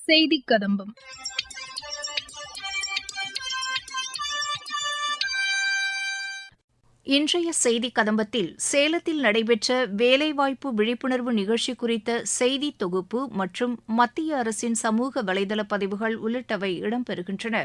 செய்தி கதம்பம். இன்றைய செய்தி கதம்பத்தில் சேலத்தில் நடைபெற்ற வேலைவாய்ப்பு விழிப்புணர்வு நிகழ்ச்சி குறித்த செய்தி தொகுப்பு மற்றும் மத்திய அரசின் சமூக வலைதள பதிவுகள் உள்ளிட்டவை இடம்பெறுகின்றன.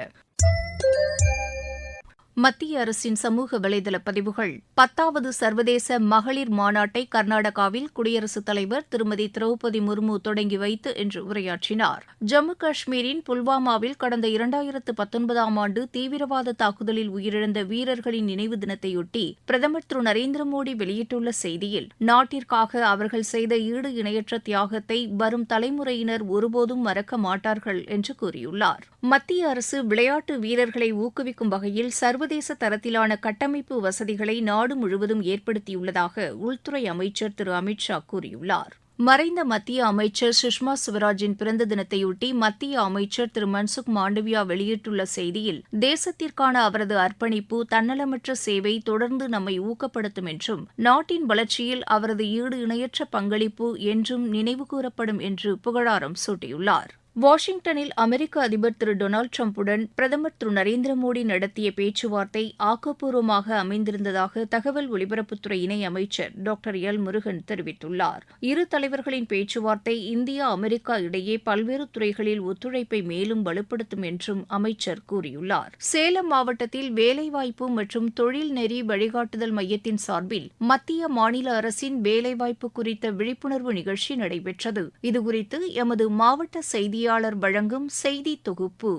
மத்திய அரசின் சமூக வலைதள பதிவுகள். 10வது சர்வதேச மகளிர் மாநாட்டை கர்நாடகாவில் குடியரசுத் தலைவர் திருமதி திரௌபதி முர்மு தொடங்கி வைத்து இன்று உரையாற்றினார். ஜம்மு காஷ்மீரின் புல்வாமாவில் கடந்த 2019ஆம் ஆண்டு தீவிரவாத தாக்குதலில் உயிரிழந்த வீரர்களின் நினைவு தினத்தையொட்டி பிரதமர் திரு நரேந்திர மோடி வெளியிட்டுள்ள செய்தியில், நாட்டிற்காக அவர்கள் செய்த ஈடு இணையற்ற தியாகத்தை வரும் தலைமுறையினர் ஒருபோதும் மறக்க மாட்டார்கள் என்று கூறியுள்ளார். மத்திய அரசு விளையாட்டு வீரர்களை ஊக்குவிக்கும் வகையில் சர்வதேச தரத்திலான கட்டமைப்பு வசதிகளை நாடு முழுவதும் ஏற்படுத்தியுள்ளதாக உள்துறை அமைச்சர் திரு அமித் ஷா கூறியுள்ளார். மறைந்த மத்திய அமைச்சர் சுஷ்மா சுவராஜின் பிறந்த தினத்தையொட்டி மத்திய அமைச்சர் திரு மன்சுக் மாண்டவியா வெளியிட்டுள்ள செய்தியில், தேசத்திற்கான அவரது அர்ப்பணிப்பு, தன்னலமற்ற சேவை தொடர்ந்து நம்மை ஊக்கப்படுத்தும் என்றும், நாட்டின் வளர்ச்சியில் அவரது ஈடு இணையற்ற பங்களிப்பு என்றும் நினைவுகூரப்படும் என்று புகழாரம் சூட்டியுள்ளார். வாஷிங்டனில் அமெரிக்க அதிபர் திரு டொனால்டு டிரம்புடன் பிரதமர் திரு நரேந்திர மோடி நடத்திய பேச்சுவார்த்தை ஆக்கப்பூர்வமாக அமைந்திருந்ததாக தகவல் ஒலிபரப்புத்துறை இணையமைச்சர் டாக்டர் எல் முருகன் தெரிவித்துள்ளார். இரு தலைவர்களின் பேச்சுவார்த்தை இந்தியா அமெரிக்கா இடையே பல்வேறு துறைகளில் ஒத்துழைப்பை மேலும் வலுப்படுத்தும் என்றும் அமைச்சர் கூறியுள்ளார். சேலம் மாவட்டத்தில் வேலைவாய்ப்பு மற்றும் தொழில் நெறி வழிகாட்டுதல் மையத்தின் சார்பில் மத்திய மாநில அரசின் வேலைவாய்ப்பு குறித்த விழிப்புணர்வு நிகழ்ச்சி நடைபெற்றது. இதுகுறித்து எமது மாவட்ட செய்தியாளர் வழங்கும் செய்தி தொகுப்பு.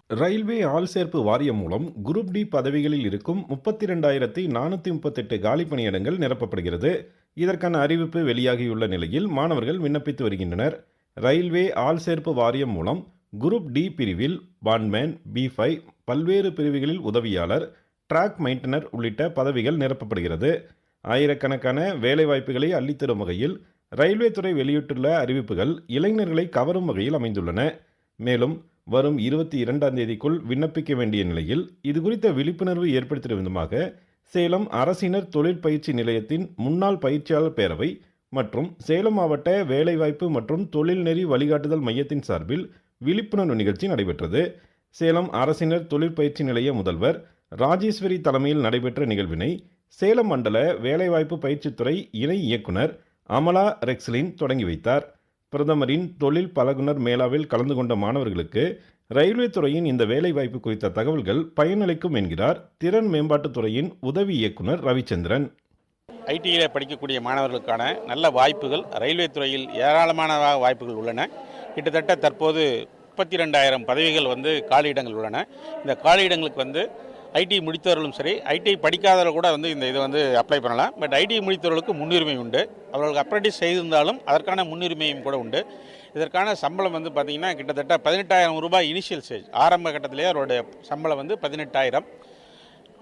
ரயில்வே ஆள்சேர்ப்பு வாரியம் மூலம் குரூப் டி பதவிகளில் இருக்கும் 32,438 காலி பணியிடங்கள் நிரப்பப்படுகிறது. இதற்கான அறிவிப்பு வெளியாகியுள்ள நிலையில் மாணவர்கள் விண்ணப்பித்து வருகின்றனர். ரயில்வே ஆள்சேர்ப்பு வாரியம் மூலம் குரூப் டி பிரிவில் பான்மேன், B5, பல்வேறு பிரிவுகளில் உதவியாளர், டிராக் மெயின்டனர் உள்ளிட்ட பதவிகள் நிரப்பப்படுகிறது. ஆயிரக்கணக்கான வேலைவாய்ப்புகளை அள்ளித்தரும் வகையில் ரயில்வே துறை வெளியிட்டுள்ள அறிவிப்புகள் இளைஞர்களை கவரும் வகையில் அமைந்துள்ளன. மேலும் வரும் 22ஆம் தேதிக்குள் விண்ணப்பிக்க வேண்டிய நிலையில் இதுகுறித்த விழிப்புணர்வு ஏற்படுத்தும் விதமாக சேலம் அரசினர் தொழில் பயிற்சி நிலையத்தின் முன்னாள் பயிற்சியாளர் பேரவை மற்றும் சேலம் மாவட்ட வேலைவாய்ப்பு மற்றும் தொழில்நெறி வழிகாட்டுதல் மையத்தின் சார்பில் விழிப்புணர்வு நிகழ்ச்சி நடைபெற்றது. சேலம் அரசினர் தொழிற்பயிற்சி நிலைய முதல்வர் ராஜேஸ்வரி தலைமையில் நடைபெற்ற நிகழ்வினை சேலம் மண்டல வேலைவாய்ப்பு பயிற்சித்துறை இணை இயக்குனர் அமலா ரெக்ஸ்லின் தொடங்கி வைத்தார். பிரதமரின் தொழில் பழகுனர் மேளாவில் கலந்து கொண்ட மாணவர்களுக்கு ரயில்வே துறையின் இந்த வேலைவாய்ப்பு குறித்த தகவல்கள் பயனளிக்கும் என்கிறார் திறன் மேம்பாட்டுத்துறையின் உதவி இயக்குனர் ரவிச்சந்திரன். ஐடியில் படிக்கக்கூடிய மாணவர்களுக்கான நல்ல வாய்ப்புகள் ரயில்வே துறையில் ஏராளமான வாய்ப்புகள் உள்ளன. கிட்டத்தட்ட தற்போது 32,000 பதவிகள் காலியிடங்கள் உள்ளன. இந்த காலியிடங்களுக்கு ஐடி முடித்தவர்களும் சரி, ஐடி படிக்காதவர்கள் கூட இதை அப்ளை பண்ணலாம். பட் ஐடி முடித்தவர்களுக்கு முன்னுரிமை உண்டு. அவர்களுக்கு அப்ரண்டிஸ் செய்திருந்தாலும் அதற்கான முன்னுரிமையும் கூட உண்டு. இதற்கான சம்பளம் பார்த்திங்கன்னா கிட்டத்தட்ட 18,000 ரூபாய் இனிஷியல் ஸ்டேஜ், ஆரம்ப கட்டத்திலேயே அவருடைய சம்பளம் 18,000.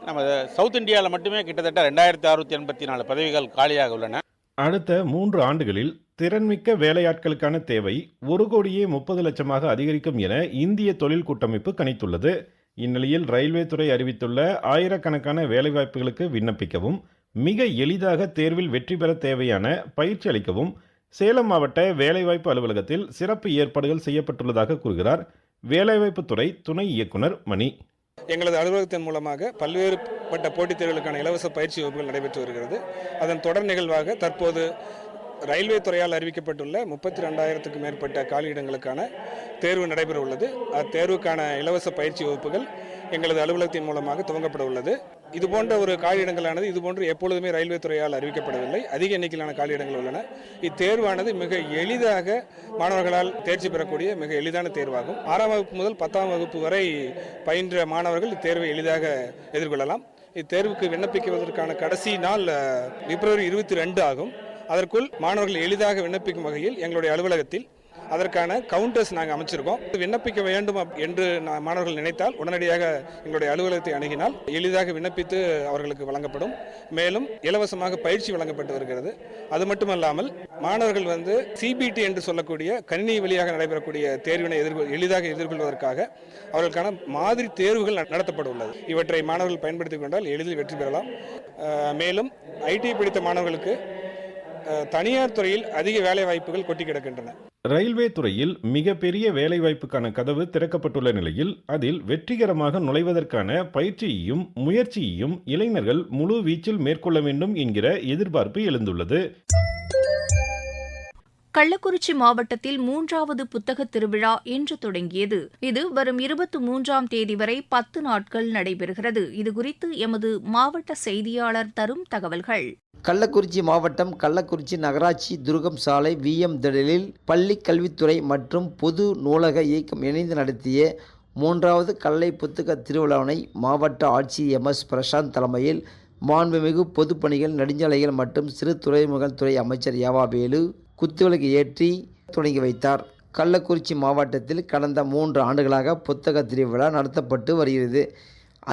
நம்ம சவுத் இந்தியாவில் மட்டுமே கிட்டத்தட்ட 2,684 பதவிகள் காலியாக உள்ளன. அடுத்த 3 ஆண்டுகளில் திறன்மிக்க வேலையாட்களுக்கான தேவை 1,30,00,000 அதிகரிக்கும் என இந்திய தொழில் கூட்டமைப்பு கணித்துள்ளது. இந்நிலையில் ரயில்வே துறை அறிவித்துள்ள ஆயிரக்கணக்கான வேலைவாய்ப்புகளுக்கு விண்ணப்பிக்கவும், மிக எளிதாக தேர்வில் வெற்றி பெற தேவையான பயிற்சி அளிக்கவும் சேலம் மாவட்ட வேலைவாய்ப்பு அலுவலகத்தில் சிறப்பு ஏற்பாடுகள் செய்யப்பட்டுள்ளதாக கூறுகிறார் வேலைவாய்ப்புத்துறை துணை இயக்குனர் மணி. எங்களது அலுவலகத்தின் மூலமாக பல்வேறுபட்ட போட்டித் தேர்வுகளுக்கான இலவச பயிற்சி வகுப்புகள் நடைபெற்று வருகிறது. அதன் தொடர் நிகழ்வாக தற்போது ரயில்வே துறையால் அறிவிக்கப்பட்டுள்ள 32,000க்கும் மேற்பட்ட காலியிடங்களுக்கான தேர்வு நடைபெற உள்ளது. அத்தேர்வுக்கான இலவச பயிற்சி வகுப்புகள் எங்களது அலுவலகத்தின் மூலமாக துவங்கப்பட உள்ளது. இதுபோன்ற ஒரு காலியிடங்களானது இதுபோன்று எப்பொழுதுமே ரயில்வே துறையால் அறிவிக்கப்படவில்லை. அதிக எண்ணிக்கையிலான காலியிடங்கள் உள்ளன. இத்தேர்வானது மிக எளிதாக மாணவர்களால் தேர்ச்சி பெறக்கூடிய மிக எளிதான தேர்வாகும். 6ஆம் வகுப்பு முதல் 10ஆம் வகுப்பு வரை பயின்ற மாணவர்கள் இத்தேர்வை எளிதாக எதிர்கொள்ளலாம். இத்தேர்வுக்கு விண்ணப்பிக்குவதற்கான கடைசி நாள் பிப்ரவரி 22 ஆகும். அதற்குள் மாணவர்கள் எளிதாக விண்ணப்பிக்கும் வகையில் எங்களுடைய அலுவலகத்தில் அதற்கான கவுண்டர்ஸ் நாங்கள் அமைச்சிருக்கோம். விண்ணப்பிக்க வேண்டும் என்று மாணவர்கள் நினைத்தால் உடனடியாக எங்களுடைய அலுவலகத்தை அணுகினால் எளிதாக விண்ணப்பித்து அவர்களுக்கு வழங்கப்படும். மேலும் இலவசமாக பயிற்சி வழங்கப்பட்டு வருகிறது. அது மட்டுமல்லாமல் மாணவர்கள் சிபிடி என்று சொல்லக்கூடிய கணினி வழியாக நடைபெறக்கூடிய தேர்வினை எளிதாக எதிர்கொள்வதற்காக அவர்களுக்கான மாதிரி தேர்வுகள் நடத்தப்பட உள்ளது. இவற்றை மாணவர்கள் பயன்படுத்திக் கொண்டால் எளிதில் வெற்றி பெறலாம். மேலும் ஐடி படித்த மாணவர்களுக்கு தனியார் துறையில் அதிக வேலை வாய்ப்புகள் கொட்டி கிடக்கின்றன. ரயில்வே துறையில் மிகப்பெரிய வேலைவாய்ப்புக்கான கதவு திறக்கப்பட்டுள்ள நிலையில் அதில் வெற்றிகரமாக நுழைவதற்கான பயிற்சியையும் முயற்சியையும் இளைஞர்கள் முழு வீச்சில் மேற்கொள்ள வேண்டும் என்கிற எதிர்பார்ப்பு எழுந்துள்ளது. கள்ளக்குறிச்சி மாவட்டத்தில் 3வது புத்தக திருவிழா இன்று தொடங்கியது. இது வரும் 23ஆம் தேதி வரை 10 நாட்கள் நடைபெறுகிறது. இதுகுறித்து எமது மாவட்ட செய்தியாளர் தரும் தகவல்கள். கள்ளக்குறிச்சி மாவட்டம் கள்ளக்குறிச்சி நகராட்சி துருகம் சாலை விஎம் திடலில் பள்ளி கல்வித்துறை மற்றும் பொது நூலக இயக்கம் இணைந்து நடத்திய 3வது கல்லை புத்தக திருவிழாவினை மாவட்ட ஆட்சியர் MS பிரசாந்த் தலைமையில் மாண்புமிகு பொதுப்பணிகள் நெடுஞ்சாலைகள் மற்றும் சிறு துறைமுகங்கள் துறை அமைச்சர் யாவாவேலு குத்துவிளக்கு ஏற்றி தொடங்கி வைத்தார். கள்ளக்குறிச்சி மாவட்டத்தில் கடந்த 3 ஆண்டுகளாக புத்தக திருவிழா நடத்தப்பட்டு வருகிறது.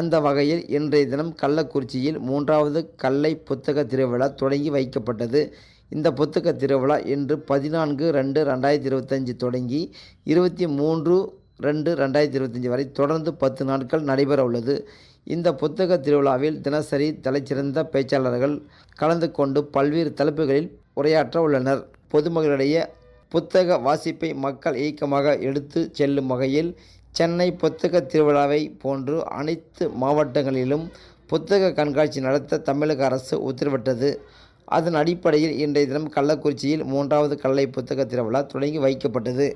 அந்த வகையில் இன்றைய தினம் கள்ளக்குறிச்சியில் 3வது கல்லை புத்தக திருவிழா தொடங்கி வைக்கப்பட்டது. இந்த புத்தக திருவிழா இன்று 14/2/2025 தொடங்கி 23/2/2025 வரை தொடர்ந்து 10 நாட்கள் நடைபெற உள்ளது. இந்த புத்தக திருவிழாவில் தினசரி தலைச்சிறந்த பேச்சாளர்கள் கலந்து கொண்டு பல்வேறு தலைப்புகளில் உரையாற்ற உள்ளனர். பொதுமக்களிடையே புத்தக வாசிப்பை மக்கள் இயக்கமாக எடுத்து செல்லும் வகையில் சென்னை புத்தக திருவிழாவை போன்று அனைத்து மாவட்டங்களிலும் புத்தக கண்காட்சி நடத்த தமிழக அரசு உத்தரவிட்டது. அதன் அடிப்படையில் இன்றைய தினம் கள்ளக்குறிச்சியில் 3வது கல்லை புத்தக திருவிழா தொடங்கி வைக்கப்பட்டது.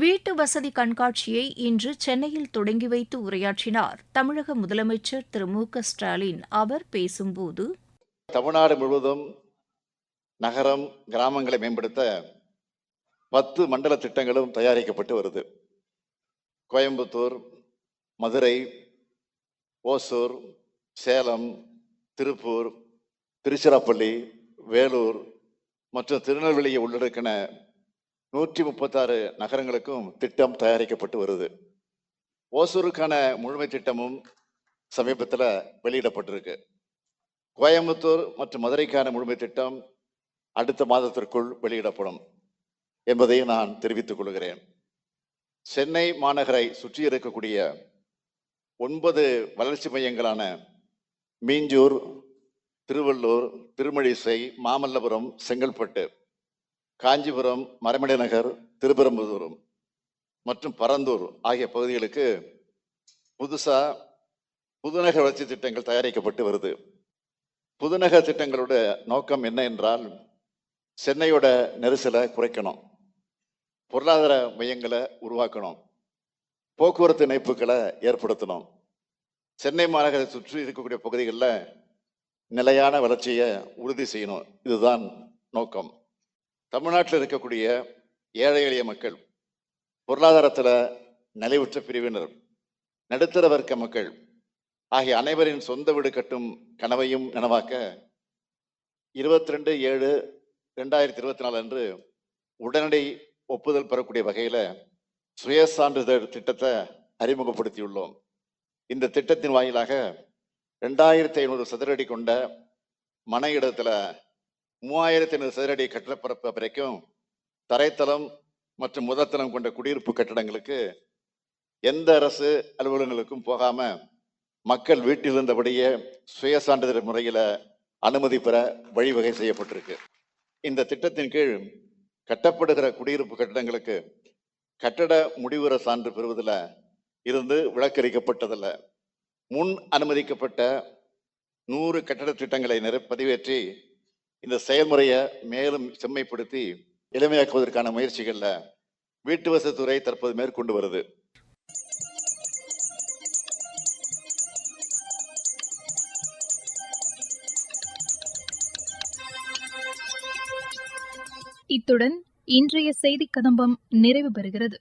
வீட்டு வசதி கண்காட்சியை இன்று சென்னையில் தொடங்கி வைத்து உரையாற்றினார் தமிழக முதலமைச்சர் திரு மு.க. ஸ்டாலின். அவர் பேசும்போது, தமிழ்நாடு முழுவதும் நகரம் கிராமங்களை மேம்படுத்த 10 மண்டல திட்டங்களும் தயாரிக்கப்பட்டு வருது. கோயம்புத்தூர், மதுரை, ஓசூர், சேலம், திருப்பூர், திருச்சிராப்பள்ளி, வேலூர் மற்றும் திருநெல்வேலியை உள்ளடக்கின 136 நகரங்களுக்கும் திட்டம் தயாரிக்கப்பட்டு வருது. ஓசூருக்கான முழுமை திட்டமும் சமீபத்தில் வெளியிடப்பட்டிருக்கு. கோயம்புத்தூர் மற்றும் மதுரைக்கான முழுமை திட்டம் அடுத்த மாதத்திற்குள் வெளியிடப்படும் என்பதை நான் தெரிவித்துக் கொள்கிறேன். சென்னை மாநகரை சுற்றி இருக்கக்கூடிய 9 வளர்ச்சி மையங்களான மீஞ்சூர், திருவள்ளூர், திருமழிசை, மாமல்லபுரம், செங்கல்பட்டு, காஞ்சிபுரம், மறைமலை நகர், திருப்பெரும்புதூர் மற்றும் பரந்தூர் ஆகிய பகுதிகளுக்கு புதுநகர் வளர்ச்சி திட்டங்கள் தயாரிக்கப்பட்டு வருது. புதுநகர் திட்டங்களோட நோக்கம் என்ன என்றால், சென்னையோட நெரிசலை குறைக்கணும், பொருளாதார மையங்களை உருவாக்கணும், போக்குவரத்து இணைப்புகளை ஏற்படுத்தணும், சென்னை மாநகரை சுற்றி இருக்கக்கூடிய பகுதிகளில் நிலையான வளர்ச்சியை உறுதி செய்யணும். இதுதான் நோக்கம். தமிழ்நாட்டில் இருக்கக்கூடிய ஏழை எளிய மக்கள், பொருளாதாரத்தில் நலிவுற்ற பிரிவினர், நடுத்தர வர்க்க மக்கள் ஆகிய அனைவரின் சொந்த வீடு கட்டும் கனவையும் நனவாக்க 22/7/2024 அன்று உடனடி ஒப்புதல் பெறக்கூடிய வகையில் சுயசான்றிதழ் திட்டத்தை அறிமுகப்படுத்தியுள்ளோம். இந்த திட்டத்தின் வாயிலாக 2500 சதுரடி கொண்ட மன இடத்துல 3500 சதுரடி கட்டப்பரப்பு வரைக்கும் தரைத்தளம் மற்றும் முதற்தளம் கொண்ட குடியிருப்பு கட்டடங்களுக்கு எந்த அரசு அலுவலகங்களுக்கும் போகாம மக்கள் வீட்டில் இருந்தபடியே சுயசான்றிதழ் முறையில் அனுமதி பெற வழிவகை செய்யப்பட்டிருக்கு. இந்த திட்டத்தின் கீழ் கட்டப்படுகிற குடியிருப்பு கட்டடங்களுக்கு கட்டட முடிவுற சான்று பெறுவதில் இருந்து விலக்களிக்கப்பட்டதில்ல. முன் அனுமதிக்கப்பட்ட 100 கட்டட திட்டங்களை பதிவேற்றி இந்த செயல்முறையை மேலும் செம்மைப்படுத்தி எளிமையாக்குவதற்கான முயற்சிகளில் வீட்டு வசதித்துறை தற்போது மேற்கொண்டு வருது. இத்துடன் இன்றைய செய்திக் கதம்பம் நிறைவு பெறுகிறது.